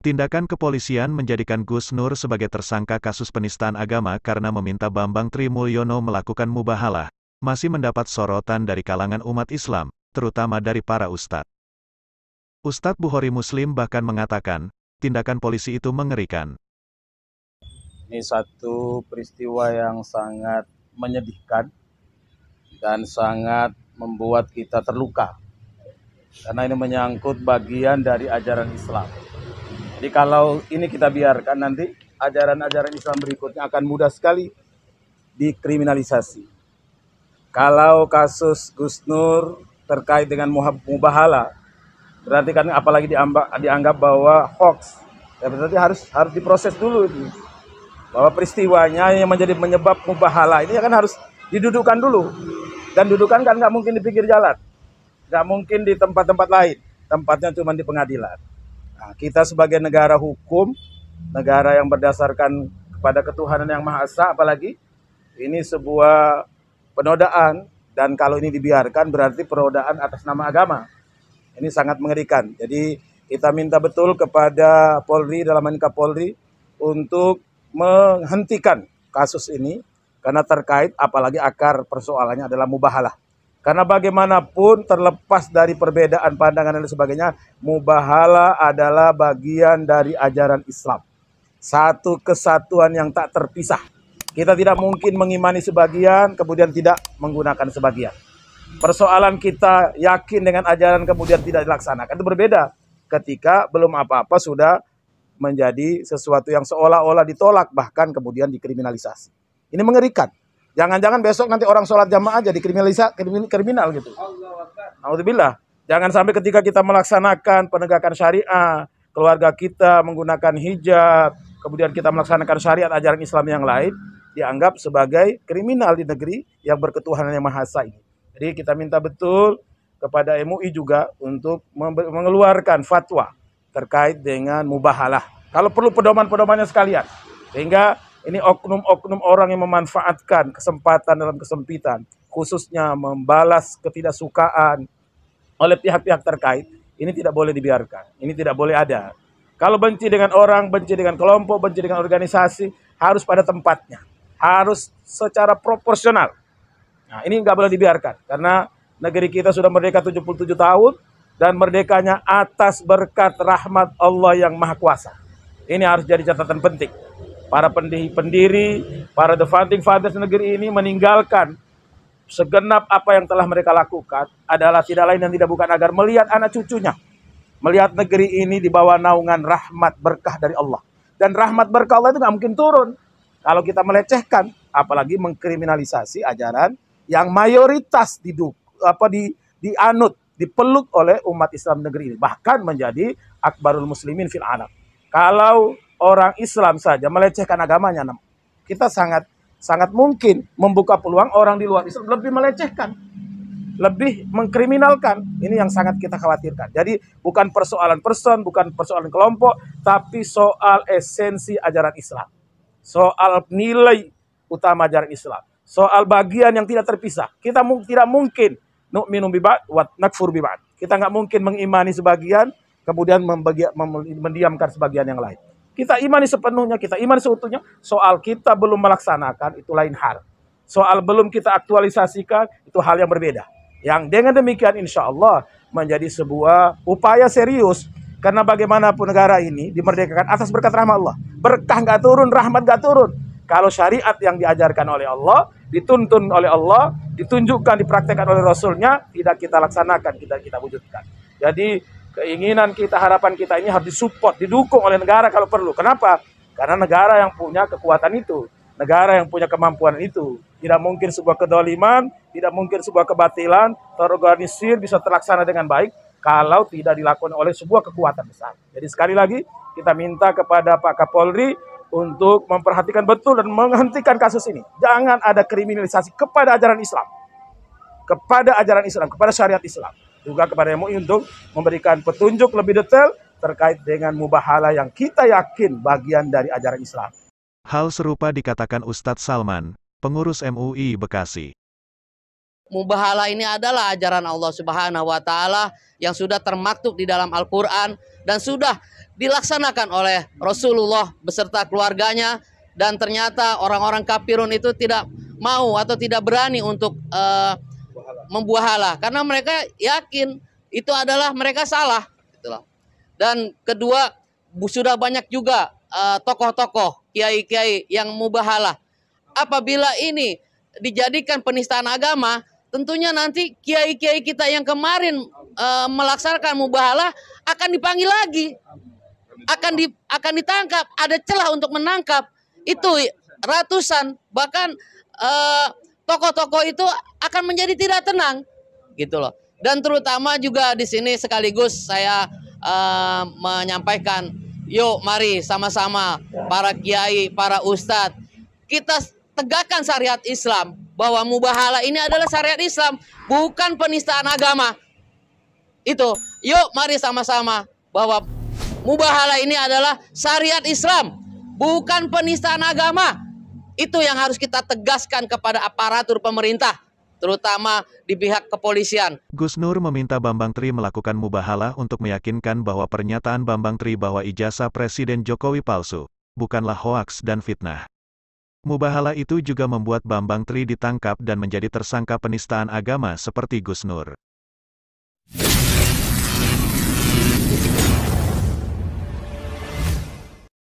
Tindakan kepolisian menjadikan Gus Nur sebagai tersangka kasus penistaan agama karena meminta Bambang Trimulyono melakukan mubahalah, masih mendapat sorotan dari kalangan umat Islam, terutama dari para ustadz. Ustadz Bukhari Muslim bahkan mengatakan, tindakan polisi itu mengerikan. Ini satu peristiwa yang sangat menyedihkan dan sangat membuat kita terluka. Karena ini menyangkut bagian dari ajaran Islam. Jadi kalau ini kita biarkan nanti ajaran-ajaran Islam berikutnya akan mudah sekali dikriminalisasi. Kalau kasus Gus Nur terkait dengan mubahala, berarti kan apalagi dianggap bahwa hoax. Ya berarti harus diproses dulu itu. Bahwa peristiwanya yang menjadi menyebab mubahala ini kan harus didudukkan dulu. Dan dudukan kan nggak mungkin di pinggir jalan. Nggak mungkin di tempat-tempat lain. Tempatnya cuma di pengadilan. Nah, kita sebagai negara hukum, negara yang berdasarkan kepada ketuhanan yang Maha Esa, apalagi ini sebuah penodaan. Dan kalau ini dibiarkan berarti penodaan atas nama agama. Ini sangat mengerikan. Jadi kita minta betul kepada Polri, dalam hal ini Kapolri, untuk menghentikan kasus ini karena terkait apalagi akar persoalannya adalah mubahalah. Karena bagaimanapun terlepas dari perbedaan pandangan dan sebagainya, mubahalah adalah bagian dari ajaran Islam. Satu kesatuan yang tak terpisah. Kita tidak mungkin mengimani sebagian kemudian tidak menggunakan sebagian. Persoalan kita yakin dengan ajaran kemudian tidak dilaksanakan itu berbeda ketika belum apa-apa sudah menjadi sesuatu yang seolah-olah ditolak, bahkan kemudian dikriminalisasi. Ini mengerikan. Jangan-jangan besok nanti orang sholat jamaah jadi kriminal gitu. Alhamdulillah. Jangan sampai ketika kita melaksanakan penegakan syariah, keluarga kita menggunakan hijab, kemudian kita melaksanakan syariat ajaran Islam yang lain, dianggap sebagai kriminal di negeri yang berketuhanan yang Maha Esa ini. Jadi kita minta betul kepada MUI juga untuk mengeluarkan fatwa terkait dengan mubahalah. Kalau perlu pedoman-pedomannya sekalian. Sehingga ini oknum-oknum orang yang memanfaatkan kesempatan dalam kesempitan, khususnya membalas ketidaksukaan oleh pihak-pihak terkait, ini tidak boleh dibiarkan. Ini tidak boleh ada. Kalau benci dengan orang, benci dengan kelompok, benci dengan organisasi, harus pada tempatnya. Harus secara proporsional. Nah, ini nggak boleh dibiarkan. Karena negeri kita sudah merdeka 77 tahun, dan merdekanya atas berkat rahmat Allah yang Maha Kuasa. Ini harus jadi catatan penting. Para pendiri, para the founding fathers negeri ini meninggalkan segenap apa yang telah mereka lakukan adalah tidak lain dan tidak bukan agar melihat anak cucunya, melihat negeri ini di bawah naungan rahmat berkah dari Allah. Dan rahmat berkah Allah itu nggak mungkin turun kalau kita melecehkan, apalagi mengkriminalisasi ajaran yang mayoritas dianut, dipeluk oleh umat Islam negeri ini, bahkan menjadi akbarul muslimin fil alam. Kalau orang Islam saja melecehkan agamanya, kita sangat mungkin membuka peluang orang di luar Islam lebih melecehkan, lebih mengkriminalkan. Ini yang sangat kita khawatirkan. Jadi bukan persoalan person, bukan persoalan kelompok, tapi soal esensi ajaran Islam, soal nilai utama ajaran Islam, soal bagian yang tidak terpisah. Kita tidak mungkin nu'minu biba'd wa nakfur biba'd. Kita nggak mungkin mengimani sebagian kemudian mendiamkan sebagian yang lain. Kita imani sepenuhnya, kita imani seutuhnya. Soal kita belum melaksanakan, itu lain hal. Soal belum kita aktualisasikan, itu hal yang berbeda. Yang dengan demikian insya Allah menjadi sebuah upaya serius. Karena bagaimanapun negara ini dimerdekakan atas berkat rahmat Allah. Berkah nggak turun, rahmat nggak turun. Kalau syariat yang diajarkan oleh Allah, dituntun oleh Allah, ditunjukkan, dipraktekkan oleh Rasulnya, tidak kita laksanakan, kita wujudkan. Jadi keinginan kita, harapan kita ini harus disupport, didukung oleh negara kalau perlu. Kenapa? Karena negara yang punya kekuatan itu, negara yang punya kemampuan itu. Tidak mungkin sebuah kedoliman, tidak mungkin sebuah kebatilan terorganisir bisa terlaksana dengan baik kalau tidak dilakukan oleh sebuah kekuatan besar. Jadi sekali lagi kita minta kepada Pak Kapolri untuk memperhatikan betul dan menghentikan kasus ini. Jangan ada kriminalisasi kepada ajaran Islam, kepada syariat Islam. Juga kepada MUI untuk memberikan petunjuk lebih detail terkait dengan mubahalah yang kita yakin bagian dari ajaran Islam. Hal serupa dikatakan Ustadz Salman, pengurus MUI Bekasi. Mubahalah ini adalah ajaran Allah Subhanahu wa taala yang sudah termaktub di dalam Al-Qur'an dan sudah dilaksanakan oleh Rasulullah beserta keluarganya, dan ternyata orang-orang kafirun itu tidak mau atau tidak berani untuk membuahalah karena mereka yakin itu adalah mereka salah gitu loh. Dan kedua, sudah banyak juga tokoh-tokoh, kiai-kiai yang mubahalah. Apabila ini dijadikan penistaan agama, tentunya nanti kiai-kiai kita yang kemarin melaksanakan mubahalah akan dipanggil lagi, akan ditangkap, ada celah untuk menangkap. Itu ratusan, bahkan tokoh-tokoh itu akan menjadi tidak tenang, gitu loh. Dan terutama juga di sini sekaligus saya menyampaikan, yuk mari sama-sama para kiai, para ustadz, kita tegakkan syariat Islam, bahwa mubahalah ini adalah syariat Islam, bukan penistaan agama. Itu, yuk mari sama-sama bahwa mubahalah ini adalah syariat Islam, bukan penistaan agama. Itu yang harus kita tegaskan kepada aparatur pemerintah, terutama di pihak kepolisian. Gus Nur meminta Bambang Tri melakukan mubahalah untuk meyakinkan bahwa pernyataan Bambang Tri bahwa ijazah Presiden Jokowi palsu, bukanlah hoaks dan fitnah. Mubahalah itu juga membuat Bambang Tri ditangkap dan menjadi tersangka penistaan agama seperti Gus Nur.